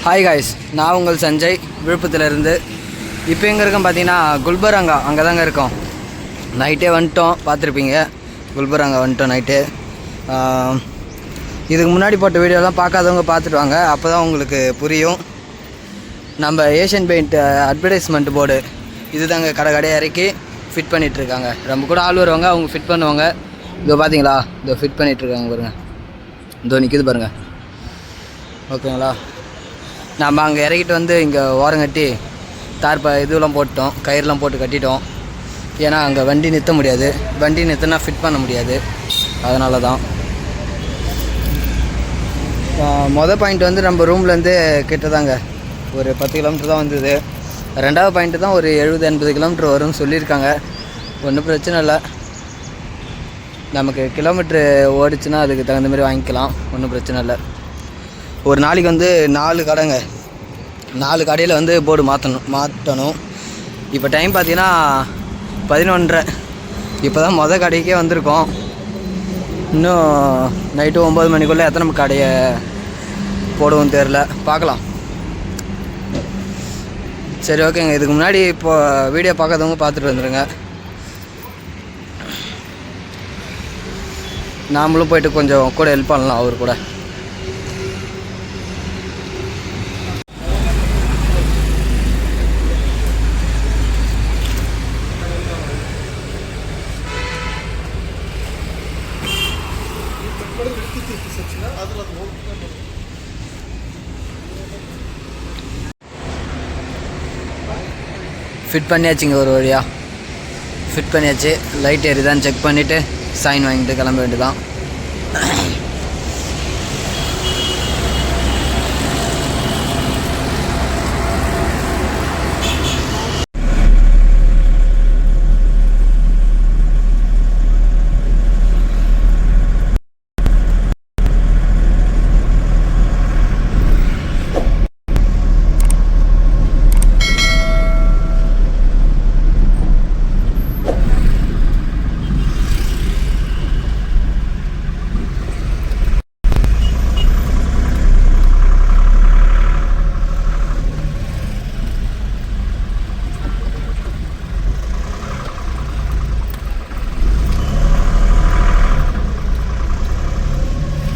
Hi guys, நான் உங்கள் சஞ்சய் விழுப்புரத்துலேருந்து. இப்போ எங்கே இருக்கோம் பார்த்தீங்கன்னா குல்பரங்கா, அங்கே தாங்க இருக்கோம். நைட்டே வந்துட்டோம், பார்த்துருப்பீங்க. குல்பரங்கா வந்துட்டோம் நைட்டு. இதுக்கு முன்னாடி போட்ட வீடியோலாம் பார்க்காதவங்க பார்த்துட்டு வாங்க, அப்போ தான் உங்களுக்கு புரியும். நம்ம ஏஷியன் பெயிண்ட் அட்வர்டைஸ்மெண்ட் போர்டு இது தாங்க கடையாக இறக்கி ஃபிட் பண்ணிகிட்ருக்காங்க. நம்ம கூட ஆள் வருவாங்க, அவங்க ஃபிட் பண்ணுவாங்க. இதோ பார்த்தீங்களா, இதோ ஃபிட் பண்ணிகிட்ருக்காங்க பாருங்கள். இதோ நிற்கிது பாருங்கள். ஓகேங்களா, நம்ம அங்கே இறக்கிட்டு வந்து இங்கே ஓரங்கட்டி இதுலாம் போட்டோம், கயிறுலாம் போட்டு கட்டிட்டோம். ஏன்னா அங்கே வண்டி நிறுத்த முடியாது, வண்டி நிறுத்தினா ஃபிட் பண்ண முடியாது. அதனால தான் மொதல் பாயிண்ட் வந்து நம்ம ரூம்லேருந்து கிட்டதாங்க ஒரு 10 கிலோமீட்டர் தான் வந்தது. ரெண்டாவது பாயிண்ட்டு தான் ஒரு 70-80 கிலோமீட்டர் வரும்னு சொல்லியிருக்காங்க. ஒன்றும் பிரச்சனை இல்லை, நமக்கு கிலோமீட்ரு ஓடிச்சுன்னா அதுக்கு தகுந்த மாதிரி வாங்கிக்கலாம், ஒன்றும் பிரச்சனை இல்லை. ஒரு நாளைக்கு வந்து 4 கடைங்க, 4 கடையில் வந்து போர்டு மாற்றணும். இப்போ டைம் பார்த்தீங்கன்னா 11:30. இப்போ தான் மொதல் கடைக்கே வந்திருக்கோம். இன்னும் நைட்டு 9 மணிக்குள்ளே எத்தனை கடையை போடுவோம் தெரில, பார்க்கலாம். சரி, ஓகேங்க. இதுக்கு முன்னாடி இப்போ வீடியோ பார்க்காதவங்க பார்த்துட்டு வந்துடுங்க. நாமளும் போய்ட்டு கொஞ்சம் கூட ஹெல்ப் பண்ணலாம் அவர் கூட. ஃபிட் பண்ணியாச்சுங்க, ஒரு வழியாக ஃபிட் பண்ணியாச்சு. லைட் எரிதான்னு செக் பண்ணிவிட்டு சைன் வாங்கிட்டு கிளம்ப வேண்டியதான்.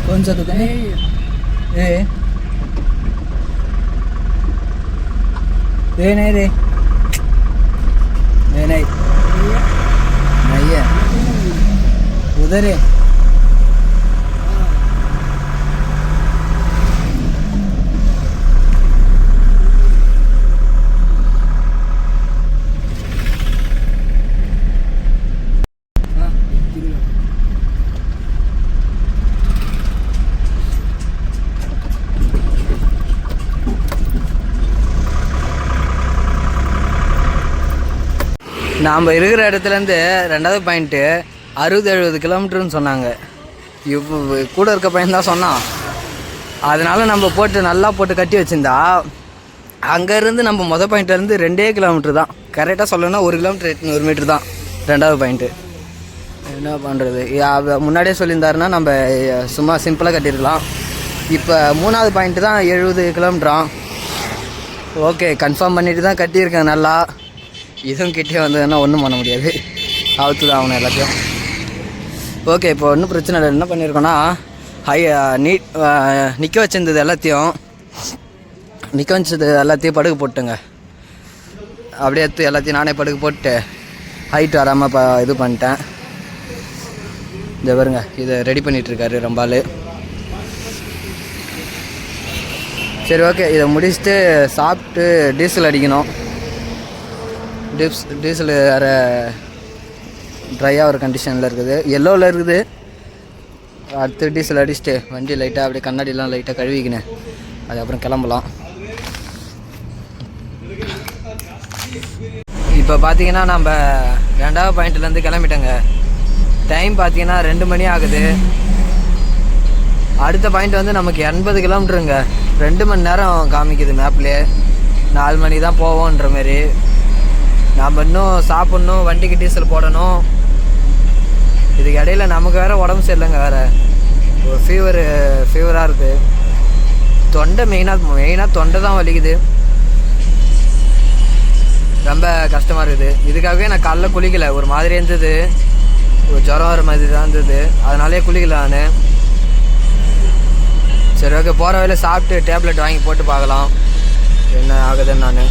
कौन सा दुकान है ये? ये नहीं रे, ये नहीं है, उधर है. நாம் இருக்கிற இடத்துலேருந்து ரெண்டாவது பாயிண்ட்டு 60-70 கிலோமீட்டருன்னு சொன்னாங்க. இப்போ கூட இருக்க பையன் தான் சொன்னான். அதனால் நம்ம நல்லா போட்டு கட்டி வச்சுருந்தா அங்கேருந்து நம்ம மொதல் பாயிண்ட்லேருந்து 2 கிலோமீட்ரு தான். கரெக்டாக சொல்லணும்னா 1 கிலோமீட்டர் 800 மீட்ரு தான் ரெண்டாவது பாயிண்ட்டு. என்ன பண்ணுறது, முன்னாடியே சொல்லியிருந்தாருன்னா நம்ம சும்மா சிம்பிளாக கட்டியிருக்கலாம். இப்போ 3வது பாயிண்ட்டு தான் 70 கிலோமீட்டரான். ஓகே, கன்ஃபார்ம் பண்ணிட்டு தான் கட்டியிருக்கேன். நல்லா இதுவும் கிட்டே வந்ததுன்னா ஒன்றும் பண்ண முடியாது, அவுத்து தான் ஆகணும் எல்லாத்தையும். ஓகே, இப்போ ஒன்றும் பிரச்சனை இல்லை. என்ன பண்ணியிருக்கோன்னா நிற்க வச்சிருந்தது எல்லாத்தையும் படுக்க போட்டுங்க. அப்படியே எடுத்து எல்லாத்தையும் நானே படுக்க போட்டு ஹைட் வராமல் இது பண்ணிட்டேன். இந்த பாருங்க, இதை ரெடி பண்ணிகிட்ருக்காரு ரொம்ப ஆள். சரி, ஓகே, இதை முடிச்சுட்டு சாப்பிட்டு டீசல் அடிக்கணும். டீசல் வேறு ட்ரையாக ஒரு கண்டிஷனில் இருக்குது, எல்லோவில் இருக்குது. அடுத்து டீசல் அடிச்சுட்டு வண்டி லைட்டாக அப்படியே கண்ணாடிலாம் லைட்டாக கழுவிக்கினேன், அதுக்கப்புறம் கிளம்பலாம். இப்போ பார்த்தீங்கன்னா நம்ம 2வது பாயிண்ட்லேருந்து கிளம்பிட்டோங்க. டைம் பார்த்தீங்கன்னா 2 மணி ஆகுது. அடுத்த பாயிண்ட் வந்து நமக்கு 80 கிலோமீட்டருங்க. 2 மணி நேரம் காமிக்குது மேப்லேயே. 4 மணி தான் போவோன்ற மாரி. நாம் இன்னும் சாப்பிட்ணும், வண்டிக்கு டீசல் போடணும். இதுக்கு இடையில நமக்கு வேறு உடம்பு சரியில்லைங்க, வேறு ஒரு ஃபீவராக இருக்குது. தொண்டை மெயினாக தொண்டை தான் வலிக்குது, ரொம்ப கஷ்டமாக இருக்குது. இதுக்காகவே நான் காலைல குளிக்கலை, ஒரு மாதிரி இருந்தது, ஒரு ஜுரம் வர மாதிரி தான் இருந்தது, அதனாலே குளிக்கல நான். சரி ஓகே, போகிற வழியில் சாப்பிட்டு டேப்லெட் வாங்கி போட்டு பார்க்கலாம் என்ன ஆகுதுன்னு.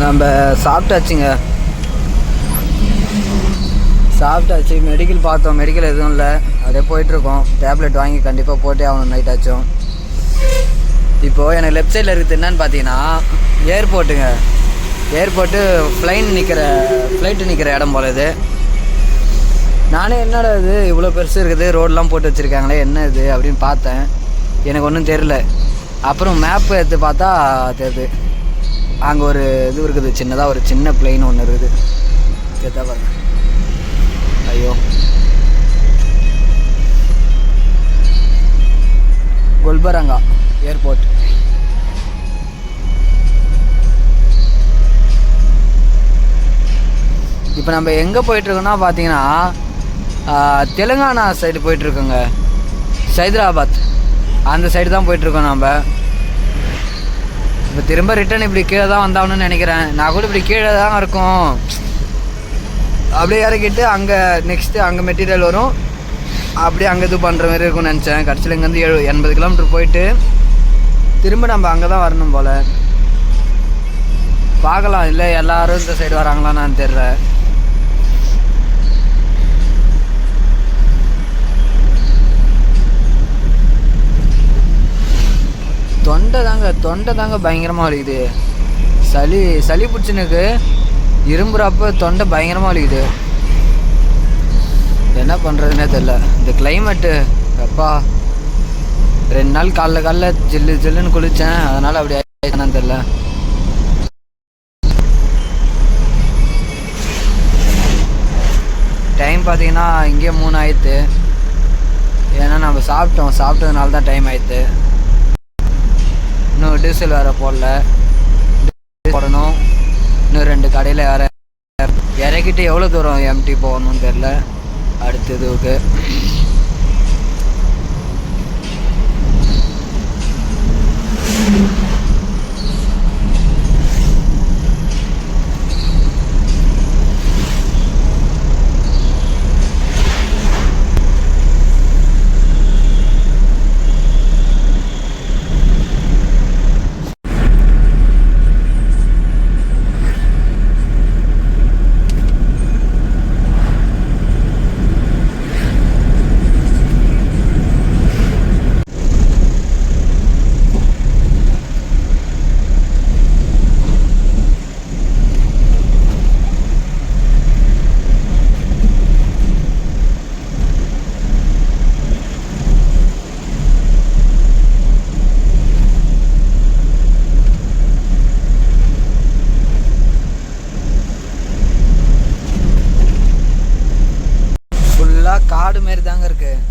நம்ம சாப்பிட்டாச்சுங்க, சாப்பிட்டாச்சு. மெடிக்கல் பார்த்தோம், மெடிக்கல் எதுவும் இல்லை, அப்படியே போயிட்டுருக்கோம். டேப்லெட் வாங்கி கண்டிப்பாக போட்டே ஆகணும் நைட் ஆச்சும். இப்போது எனக்கு லெஃப்ட் சைடில் இருக்குது என்னன்னு பார்த்தீங்கன்னா ஏர்போர்ட்டுங்க. ஏர்போர்ட்டு ஃப்ளைட்டு நிற்கிற இடம் போல இது. நானே என்னடா இது இவ்வளோ பெருசு இருக்குது, ரோடெலாம் போட்டு வச்சுருக்காங்களே என்ன இது அப்படின்னு பார்த்தேன். எனக்கு ஒன்றும் தெரில. அப்புறம் மேப்பு எடுத்து பார்த்தா தெரியுது, அங்கே ஒரு இது இருக்குது, சின்னதாக ஒரு சின்ன பிளெயின் ஒன்று இருக்குது. கேட்டா பாருங்க, ஐயோ குல்பரங்கா ஏர்போர்ட். இப்போ நம்ம எங்கே போயிட்டுருக்கோன்னா பார்த்தீங்கன்னா தெலுங்கானா சைடு போயிட்டுருக்கோங்க, ஹைதராபாத் அந்த சைடு தான் போயிட்டுருக்கோம். நம்ம இப்போ திரும்ப ரிட்டன் இப்படி கீழே தான் வந்தாகணும்னு நினைக்கிறேன். நான் கூட இப்படி கீழே தான் இருக்கும், அப்படியே இறக்கிட்டு அங்கே நெக்ஸ்ட்டு அங்கே மெட்டீரியல் வரும், அப்படியே அங்கே இது பண்ணுற மாதிரி இருக்கும்னு நினச்சேன். கடைசியில் இங்கேருந்து 80 கிலோமீட்டர் போயிட்டு திரும்ப நம்ம அங்கே தான் வரணும் போல். பார்க்கலாம், இல்லை எல்லோரும் இந்த சைடு வராங்களான்னு நான் தெரியல. தொண்டை தாங்க பயங்கரமாக வலிக்குது. சளி பிடிச்சினுக்கு இரும்புறப்ப தொண்டை பயங்கரமாக வலிக்குது. என்ன பண்ணுறதுனே தெரில. இந்த கிளைமேட்டு அப்பா 2 நாள் காலைல ஜில்லுன்னு குளித்தேன், அதனால் அப்படி ஆயிடுச்சானு தெரில. டைம் பார்த்தீங்கன்னா இங்கேயே 3 ஆயிடுத்து. ஏன்னா நம்ம சாப்பிட்டதுனால தான் டைம் ஆயிடுத்து. இன்னும் டீசல் வேறு போடல, போடணும். இன்னும் 2 கடையில் வேறு இறக்கிட்டு எவ்வளோ தூரம் எம்டி போகணும்னு தெரில அடுத்ததுக்கு. காடு மாரி தாங்க இருக்குது.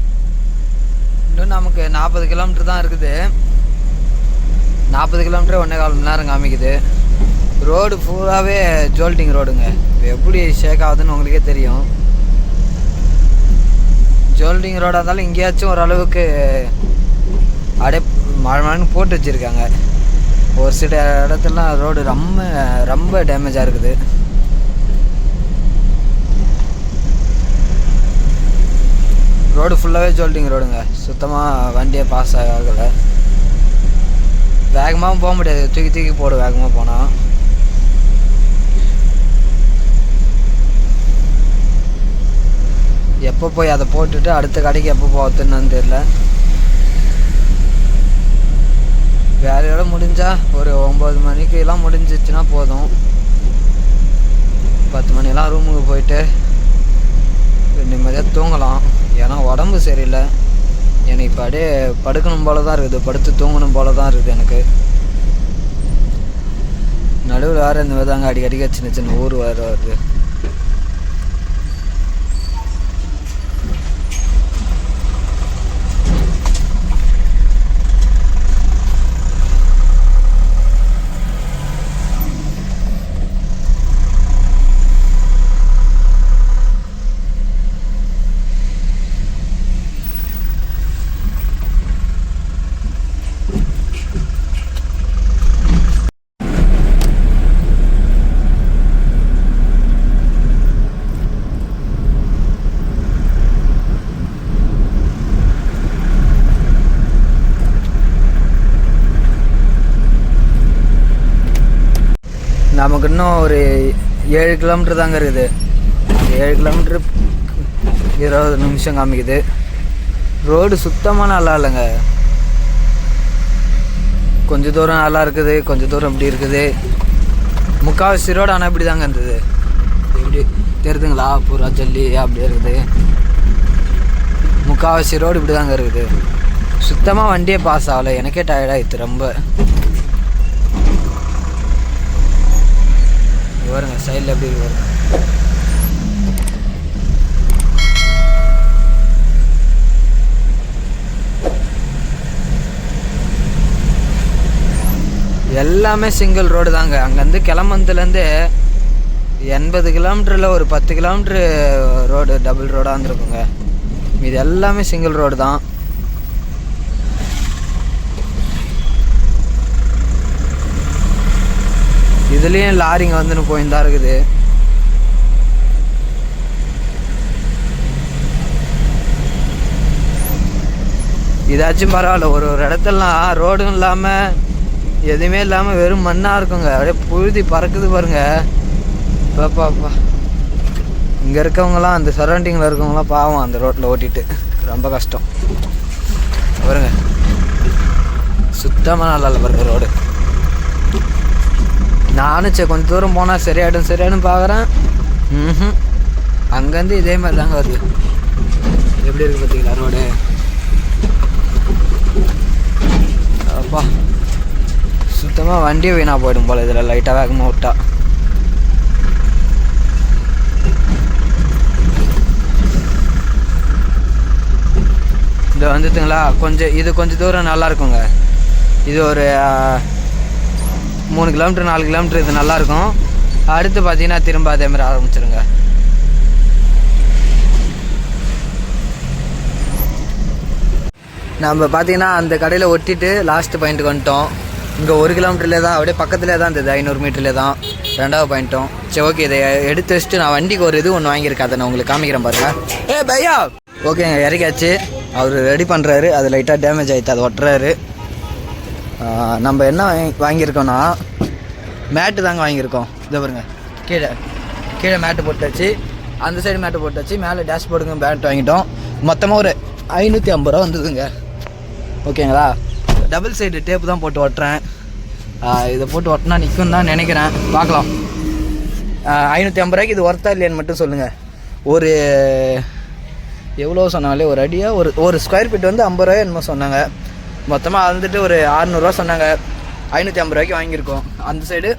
இன்னும் நமக்கு 40 கிலோமீட்டர் தான் இருக்குது. 40 கிலோமீட்டர் 1.25 மணி நேரம் காமிக்குது. ரோடு ஃபுல்லாகவே ஜோல்டிங் ரோடுங்க. இப்போ எப்படி ஷேக் ஆகுதுன்னு உங்களுக்கே தெரியும். ஜோல்டிங் ரோடாக இருந்தாலும் எங்கேயாச்சும் ஓரளவுக்கு அப்படியே மழைன்னு போட்டு வச்சுருக்காங்க. ஒரு சில இடத்துலாம் ரோடு ரொம்ப டேமேஜாக இருக்குது. ரோடு ஃபுல்லாகவே ஜோல்டிங் ரோடுங்க, சுத்தமாக வண்டியே பாஸ் ஆகலை. வேகமாகவும் போக முடியாது, தூக்கி போடும் வேகமாக போனால். எப்போ போய் அதை போட்டுட்டு அடுத்த கடைக்கு எப்போ போகிறதுன்னு தெரியல. வேலையோட முடிஞ்சால் ஒரு 9 மணிக்கெல்லாம் முடிஞ்சிச்சுன்னா போதும். 10 மணிலாம் ரூமுக்கு போயிட்டு நிம்மதியாக தூங்கலாம். ஏன்னா உடம்பு சரியில்லை எனக்கு. இப்போ அப்படியே படுக்கணும் போல தான் இருக்குது, படுத்து தூங்கணும் போல தான் இருக்குது எனக்கு. நடுவில் வேறு இந்த விதாங்க அடிக்கடிக்க சின்ன ஊர் வேறு வருது. நமக்கு இன்னும் ஒரு 7 கிலோமீட்டர் தாங்க இருக்குது. 7 கிலோமீட்ரு 20 நிமிஷம் காமிக்குது. ரோடு சுத்தமாக நல்லா இல்லைங்க. கொஞ்சம் தூரம் நல்லா இருக்குது, கொஞ்சம் தூரம் இப்படி இருக்குது. முக்கால்வாசி ரோடு ஆனால் இப்படி தாங்க இருந்தது. இப்படி தெரியுதுங்களா, பூரா ஜல்லி அப்படியே இருக்குது. முக்கால்வாசி ரோடு இப்படி தாங்க இருக்குது. சுத்தமாக வண்டியே பாஸ் ஆகலை. எனக்கே டயர்டாகிடுது ரொம்ப. வருங்க சைடில் எப்படி வரும். எல்லாமே சிங்கிள் ரோடு தாங்க. அங்கேருந்து கிளம்புலேருந்து 80 கிலோமீட்டரில் ஒரு 10 கிலோமீட்ரு ரோடு டபுள் ரோடாக இருந்துருக்குங்க. இது எல்லாமே சிங்கிள் ரோடு தான். இதுலேயும் லாரிங்க வந்துன்னு போயின்னு தான் இருக்குது. இதாச்சும் பரவாயில்ல. ஒரு இடத்துலலாம் ரோடும் இல்லாமல் எதுவுமே இல்லாமல் வெறும் மண்ணாக இருக்குங்க. அப்படியே புழுதி பறக்குது பாருங்க. பாப்பா இங்கே இருக்கவங்களாம், அந்த சரௌண்டிங்கில் இருக்கவங்களாம் பாவம் அந்த ரோட்டில் ஓட்டிட்டு ரொம்ப கஷ்டம் பாருங்க. சுத்தமாக நல்லா இல்லை பாருங்க ரோடு. நானும் கொஞ்சம் தூரம் போனால் சரியாயிடும் பார்க்குறேன். அங்கேருந்து இதே மாதிரி தாங்க வருது. எப்படி இருக்குது பார்த்தீங்களா ரோடு. அப்பா சுத்தமாக வண்டியை வீணாக போயிடும் போல் இதில் லைட்டாக வேகமாக விட்டா. இது வந்துட்டுங்களா கொஞ்சம் தூரம் நல்லா இருக்குங்க. இது ஒரு 3 கிலோமீட்டர் 4 கிலோமீட்டர் இது நல்லாயிருக்கும். அடுத்து பார்த்தீங்கன்னா திரும்ப அதே மாதிரி ஆரம்பிச்சிருங்க. நம்ம பார்த்தீங்கன்னா அந்த கடையில் ஒட்டிட்டு லாஸ்ட் பாயிண்ட்டுக்கு வந்துட்டோம். இங்கே 1 கிலோமீட்டர்லேயே தான், அப்படியே பக்கத்துலேயே தான் இருந்தது. 500 மீட்டர்லேயே தான் 2வது பாயிண்ட்டும். சரி ஓகே, இதை எடுத்து வச்சுட்டு நான் வண்டிக்கு ஒரு இது ஒன்று வாங்கியிருக்கேன். அதை நான் உங்களுக்கு காமிக்கிறேன் பாருங்கள். பையா ஓகேங்க, இறக்கியாச்சு. அவர் ரெடி பண்ணுறாரு. அது லைட்டாக டேமேஜ் ஆகிடுது, அது ஒட்டுறாரு. நம்ம என்ன வாங்கியிருக்கோன்னா மேட்டு தாங்க வாங்கியிருக்கோம். இதை பாருங்க, கீழே மேட்டு போட்டாச்சு, அந்த சைடு மேட்டு போட்டாச்சு, மேலே டேஷ்போர்டுங்க மேட் வாங்கிட்டோம். மொத்தமாக ஒரு 550 ரூபா வந்ததுங்க. ஓகேங்களா, டபுள் சைடு டேப்பு தான் போட்டு ஒட்டுறேன். இதை போட்டு ஒட்டினா நிற்கும் தான் நினைக்கிறேன், பார்க்கலாம். 550 ரூபாய்க்கு இது ஒர்த்தா இல்லையான்னு மட்டும் சொல்லுங்கள். ஒரு எவ்வளோ சொன்னாங்களே, ஒரு அடியாக ஒரு ஸ்கொயர் ஃபீட் வந்து 50 ரூபாய் என்னமோ சொன்னாங்க. மொத்தமாக வந்துட்டு ஒரு 600 ரூபா சொன்னாங்க. 550 ரூபாய்க்கு வாங்கியிருக்கோம். அந்த சைடு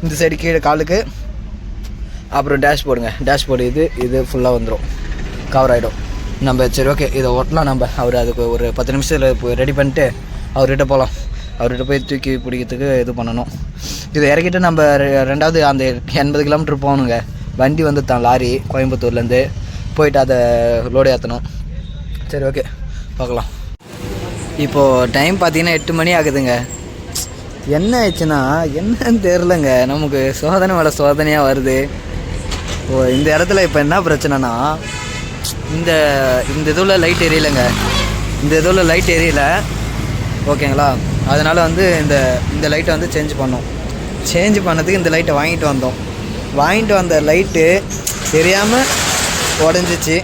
இந்த சைடு கீழே காலுக்கு, அப்புறம் டேஷ்போர்டு இது ஃபுல்லாக வந்துடும், கவர் ஆகிடும். நம்ம சரி ஓகே, இதை ஒட்டலாம். நம்ம அவர் அதுக்கு ஒரு 10 நிமிஷத்தில் ரெடி பண்ணிட்டு அவர்கிட்ட போகலாம். அவர்கிட்ட போய் தூக்கி பிடிக்கிறதுக்கு இது பண்ணணும். இதை இறக்கிட்டு நம்ம 2வது அந்த 80 கிலோமீட்டர் போகணுங்க. வண்டி வந்து தான் லாரி கோயம்புத்தூர்லேருந்து போயிட்டு அதை லோடு ஏற்றணும். சரி ஓகே, பார்க்கலாம். இப்போது டைம் பார்த்தீங்கன்னா 8 மணி ஆகுதுங்க. என்ன ஆயிடுச்சுன்னா என்னன்னு தெரிலங்க, நமக்கு சோதனை மேலே சோதனையாக வருது. இந்த இடத்துல இப்போ என்ன பிரச்சனைனா, இந்த இதில் லைட் எரியலைங்க. இந்த இதில் லைட் எரியலை, ஓகேங்களா. அதனால் வந்து இந்த லைட்டை வந்து சேஞ்ச் பண்ணதுக்கு இந்த லைட்டை வாங்கிட்டு வந்த லைட்டு தெரியாமல் உடஞ்சிச்சு.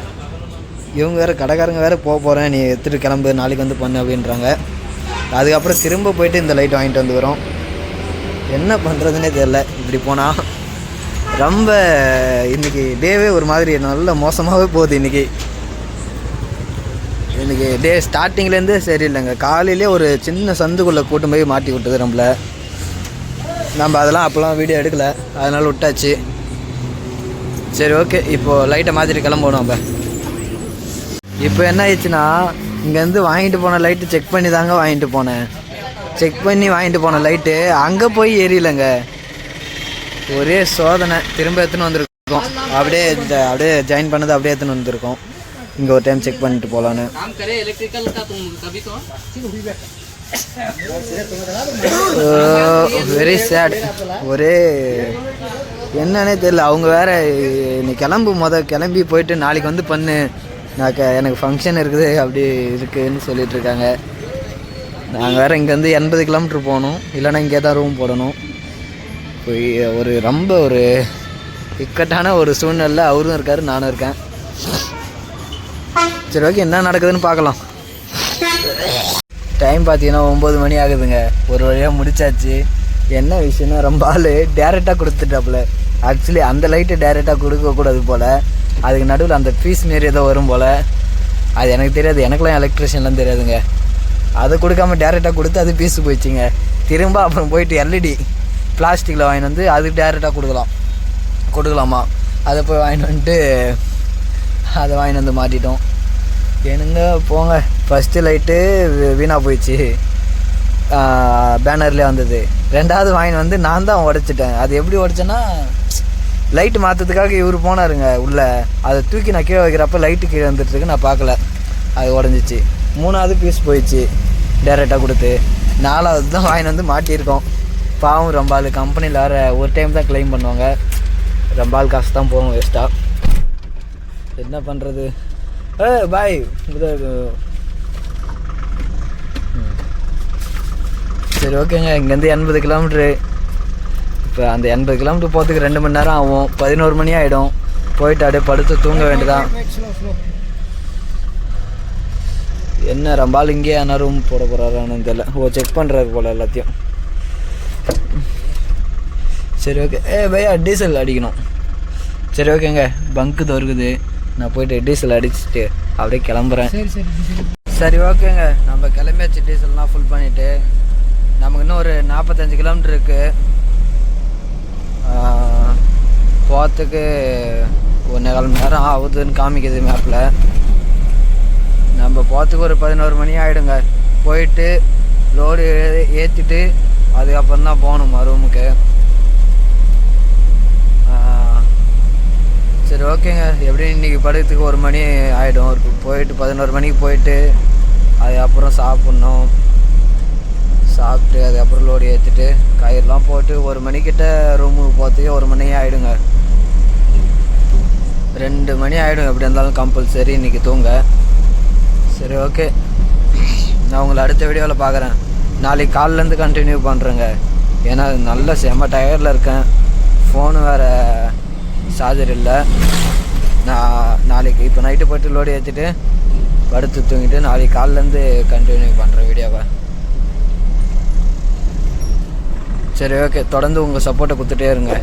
இவங்க வேறு கடைக்காரங்க வேறு போகிறேன், நீ எடுத்துகிட்டு கிளம்பு, நாளைக்கு வந்து பண்ணு அப்படின்றாங்க. அதுக்கப்புறம் திரும்ப போயிட்டு இந்த லைட் வாங்கிட்டு வந்துக்கிறோம். என்ன பண்ணுறதுனே தெரில. இப்படி போனால் ரொம்ப இன்றைக்கி டேவே ஒரு மாதிரி நல்ல மோசமாகவே போகுது. இன்றைக்கி டே ஸ்டார்டிங்லேருந்தே சரியில்லைங்க. காலையிலே ஒரு சின்ன சந்துக்குள்ளே கூட்டம் போய் மாட்டி விட்டுது நம்மளை. நம்ம அதெல்லாம் அப்போல்லாம் வீடியோ எடுக்கலை, அதனால் விட்டாச்சு. சரி ஓகே, இப்போது லைட்டை மாற்றிட்டு கிளம்பணும். நம்ம இப்போ என்ன ஆயிடுச்சுன்னா, இங்கேருந்து வாங்கிட்டு போன லைட்டு செக் பண்ணி தாங்க வாங்கிட்டு போன லைட்டு அங்கே போய் எரியலைங்க. ஒரே சோதனை. திரும்ப எடுத்துன்னு வந்திருக்கோம். அப்படியே ஜாயின் பண்ணது அப்படியே எடுத்துன்னு வந்திருக்கோம். இங்கே ஒரு டைம் செக் பண்ணிட்டு போகலான்னு. Very sad. ஒரே என்னன்னே தெரியல. அவங்க வேறு நீ கிளம்பி போயிட்டு நாளைக்கு வந்து பண்ணு, எனக்கு ஃபங்க்ஷன் இருக்குது அப்படி இருக்குதுன்னு சொல்லிகிட்ருக்காங்க. நாங்கள் வேறு இங்கேருந்து 80 கிலோமீட்டர் போகணும், இல்லைன்னா இங்கே தான் ரூம் போடணும். ஒரு ரொம்ப ஒரு இக்கட்டான ஒரு சூழ்நிலை அவரும் இருக்கார், நானும் இருக்கேன். சரி ஓகே, என்ன நடக்குதுன்னு பார்க்கலாம். டைம் பார்த்தீங்கன்னா 9 மணி ஆகுதுங்க. ஒரு வழியாக முடிச்சாச்சு. என்ன விஷயம்னா ரொம்ப ஆள் டேரெக்டாக கொடுத்துட்டாப்புல. ஆக்சுவலி அந்த லைட்டு டேரெக்டாக கொடுக்கக்கூடாது போல், அதுக்கு நடுவில் அந்த பீஸ் மாரி ஏதோ வரும் போல். அது எனக்கு தெரியாது, எனக்குலாம் எலக்ட்ரிஷியன்லாம் தெரியாதுங்க. அதை கொடுக்காம டேரெக்டாக கொடுத்து அது பீஸு போயிடுச்சிங்க. திரும்ப அப்புறம் போயிட்டு எல்இடி பிளாஸ்டிக்கில் வாங்கிட்டு வந்து அது டேரெக்டாக கொடுக்கலாமா. அதை போய் வாங்கிட்டு வந்துட்டு அதை வாங்கிட்டு வந்து மாட்டிட்டோம். என்னங்க போங்க. ஃபஸ்ட்டு லைட்டு வீணாக போயிடுச்சு, பேனர்லேயே வந்தது. ரெண்டாவது வாங்கிட்டு வந்து நான் தான் உடச்சிட்டேன். அது எப்படி உடச்சேன்னா, லைட்டு மாற்றத்துக்காக இவர் போனாருங்க உள்ளே. அதை தூக்கி நான் கீழே வைக்கிறப்ப லைட்டு கீழே வந்துட்டுருக்கு, நான் பார்க்கல, அது உடஞ்சிச்சு. 3வது பீஸ் போயிடுச்சு டேரெக்டாக கொடுத்து. 4வது தான் வாங்கிட்டு வந்து மாட்டியிருக்கோம். பாவம் ரொம்ப ஆள். கம்பெனியில் வேறு ஒரு டைம் தான் க்ளைம் பண்ணுவாங்க. ரொம்ப ஆள் காசு தான் போகும் வேஸ்ட்டாக. என்ன பண்ணுறது? பாய். சரி ஓகேங்க, இங்கேருந்து 80 கிலோமீட்ரு. இப்போ அந்த 80 கிலோமீட்டர் போகிறதுக்கு 2 மணி நேரம் ஆகும். 11 மணி ஆகிடும். போயிட்டு அப்படியே படுத்து தூங்க வேண்டியதான். என்ன ரொம்ப ஆள் இங்கேயே என்ன ரூம் போட போகிறாரான்னு தெரியல. செக் பண்ணுறாரு போல் எல்லாத்தையும். சரி ஓகே. பையா டீசல் அடிக்கணும். சரி ஓகேங்க, பங்கு தோறுக்குது. நான் போயிட்டு டீசல் அடிச்சுட்டு அப்படியே கிளம்புறேன். சரி ஓகேங்க, நம்ம கிளம்பியாச்சு. டீசல்லாம் ஃபுல் பண்ணிவிட்டு நமக்கு இன்னும் ஒரு 45 கிலோமீட்டர் இருக்குது. போகிறதுக்கு 1.25 மணி நேரம் ஆகுதுன்னு காமிக்குது மேப்பில். நம்ம போகிறதுக்கு ஒரு 11 மணி ஆகிடுங்க. போயிட்டு லோடு ஏற்றிட்டு அதுக்கப்புறம் தான் போகணுமா ரூமுக்கு. சரி ஓகேங்க, எப்படியும் இன்றைக்கி படுக்கிறதுக்கு 1 மணி ஆகிடும். போயிட்டு 11 மணிக்கு போயிட்டு அதுக்கப்புறம் சாப்பிட்ணும். சாப்பிட்டு அதுக்கப்புறம் லோடு ஏற்றிட்டு கயிறுலாம் போட்டு 1 மணிக்கிட்ட ரூமுக்கு போகிறதுக்கே 1 மணி ஆகிடுங்க. 2 மணி ஆகிடும் எப்படி இருந்தாலும் கம்பல்சரி இன்றைக்கி தூங்க. சரி ஓகே, நான் உங்களை அடுத்த வீடியோவில் பார்க்குறேன். நாளைக்கு காலிலேருந்து கண்டினியூ பண்ணுறேங்க. ஏன்னா நல்ல செம்ம டயரில் இருக்கேன். ஃபோனு வேறு சார்ஜர் இல்லை. நான் நாளைக்கு இப்போ நைட்டு போய்ட்டு லோடு ஏற்றிட்டு படுத்து தூங்கிட்டு நாளைக்கு காலிலேருந்து கண்டினியூ பண்ணுறேன் வீடியோவை. சரி ஓகே, தொடர்ந்து உங்கள் சப்போர்ட்டை கொடுத்துட்டே இருங்க.